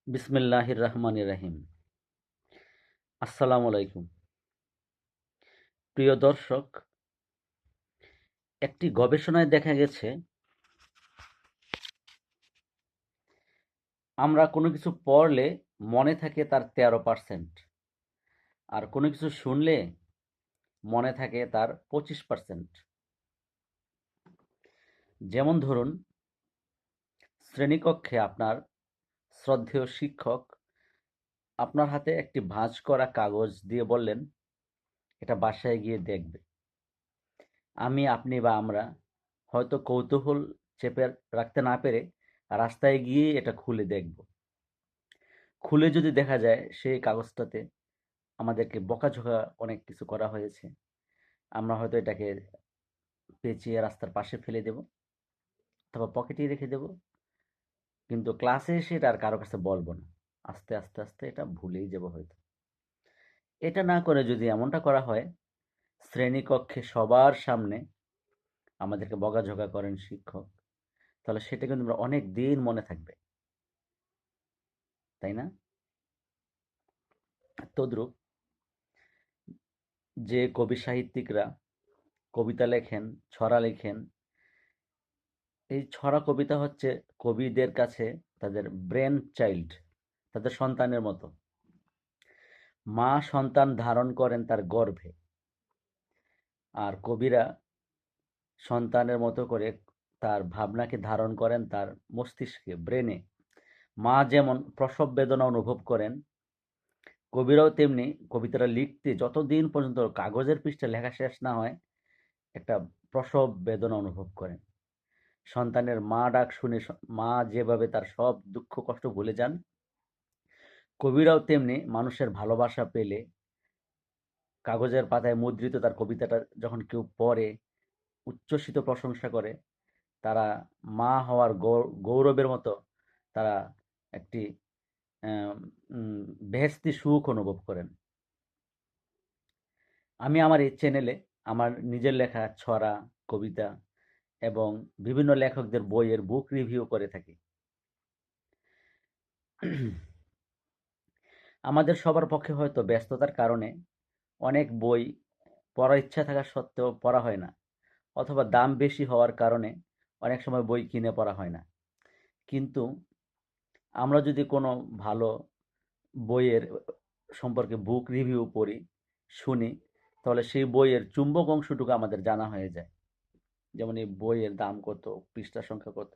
বিসমিল্লাহির রহমানির রহিম। আসসালামু আলাইকুম। প্রিয় দর্শক, একটি গবেষণায় দেখা গেছে আমরা কোনো কিছু পড়লে মনে থাকে তার 13%, আর কোনো কিছু শুনলে মনে থাকে তার 25%। যেমন ধরুন, শ্রেণীকক্ষে আপনার শ্রদ্ধেয় শিক্ষক আপনার হাতে একটি ভাঁজ করা কাগজ দিয়ে বললেন, এটা বাসায় গিয়ে দেখবে। আপনি বা আমরা হয়তো কৌতূহল চেপে রাখতে না পেরে রাস্তায় গিয়ে এটা খুলে দেখব। খুলে যদি দেখা যায় সেই কাগজটাতে আমাদেরকে বকাঝকা অনেক কিছু করা হয়েছে, আমরা হয়তো এটাকে পেঁচিয়ে রাস্তার পাশে ফেলে দেব অথবা পকেটেই রেখে দেব, কিন্তু ক্লাসে এসে এটা আর কারো কাছে বলবো না। আস্তে আস্তে আস্তে এটা ভুলেই যাব হয়তো। এটা না করে যদি এমনটা করা হয়, শ্রেণীকক্ষে সবার সামনে আমাদেরকে বকাঝকা করেন শিক্ষক, তাহলে সেটা কিন্তু আমরা অনেক দিন মনে থাকবে, তাই না? তদ্রূপ যে কবি সাহিত্যিকরা কবিতা লেখেন, ছড়া লেখেন, এই ছড়া কবিতা হচ্ছে কবিদের কাছে তাদের ব্রেন চাইল্ড, তাদের সন্তানের মতো। মা সন্তান ধারণ করেন তার গর্ভে, আর কবিরা সন্তানের মতো করে তার ভাবনাকে ধারণ করেন তার মস্তিষ্কে, ব্রেনে। মা যেমন প্রসব বেদনা অনুভব করেন, কবিরাও তেমনি কবিতাটা লিখতে যতদিন পর্যন্ত কাগজের পৃষ্ঠায় লেখা শেষ না হয়, একটা প্রসব বেদনা অনুভব করেন। সন্তানের মা ডাক শুনে মা যেভাবে তার সব দুঃখ কষ্ট ভুলে যান, কবিরাও তেমনি মানুষের ভালোবাসা পেলে কাগজের পাতায় মুদ্রিত তার কবিতাটা যখন কেউ পড়ে, উচ্ছ্বসিত প্রশংসা করে, তারা মা হওয়ার গৌরবের মতো তারা একটি বেহেশতি সুখ অনুভব করেন। আমি আমার এই চ্যানেলে আমার নিজের লেখা ছড়া, কবিতা এবং বিভিন্ন লেখকদের বইয়ের বুক রিভিউ করে থাকি। আমাদের সবার পক্ষে হয়তো ব্যস্ততার কারণে অনেক বই পড়ার ইচ্ছা থাকা সত্ত্বেও পড়া হয় না, অথবা দাম বেশি হওয়ার কারণে অনেক সময় বই কিনে পড়া হয় না। কিন্তু আমরা যদি কোনো ভালো বইয়ের সম্পর্কে বুক রিভিউ পড়ি, শুনি, তাহলে সেই বইয়ের চুম্বক অংশটুকু আমাদের জানা হয়ে যায়। যেমন এই বইয়ের দাম কত, পৃষ্ঠা সংখ্যা কত,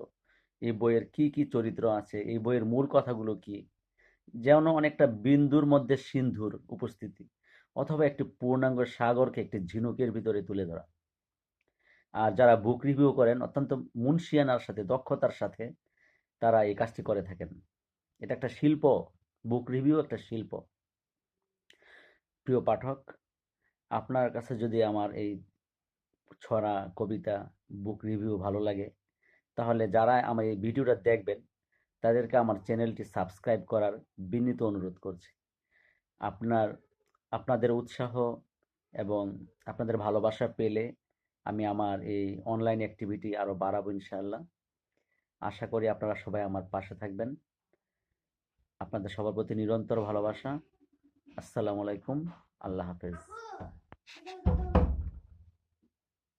এই বইয়ের কি কি চরিত্র আছে, এই বইয়ের মূল কথাগুলো কি, যেন অনেকটা বিন্দুর মধ্যে সিন্ধুর উপস্থিতি, অথবা একটি পূর্ণাঙ্গ সাগরকে একটি ঝিনুকের ভিতরে তুলে ধরা। আর যারা বুক রিভিউ করেন অত্যন্ত মুনশিয়ানার সাথে, দক্ষতার সাথে তারা এই কাজটি করে থাকেন। এটা একটা শিল্প, বুক রিভিউ একটা শিল্প। প্রিয় পাঠক, আপনার কাছে যদি আমার এই ছড়া, কবিতা, বুক রিভিউ ভালো লাগে, তাহলে যারা আমার এই ভিডিওটা দেখবেন তাদেরকে আমার চ্যানেলটি সাবস্ক্রাইব করার বিনীত অনুরোধ করছি। আপনার আপনাদের উৎসাহ এবং আপনাদের ভালোবাসা পেলে আমি আমার এই অনলাইন অ্যাক্টিভিটি আরও বাড়াবো ইনশাআল্লাহ। আশা করি আপনারা সবাই আমার পাশে থাকবেন। আপনাদের সবার প্রতি নিরন্তর ভালোবাসা। আসসালামু আলাইকুম। আল্লাহ হাফেজ।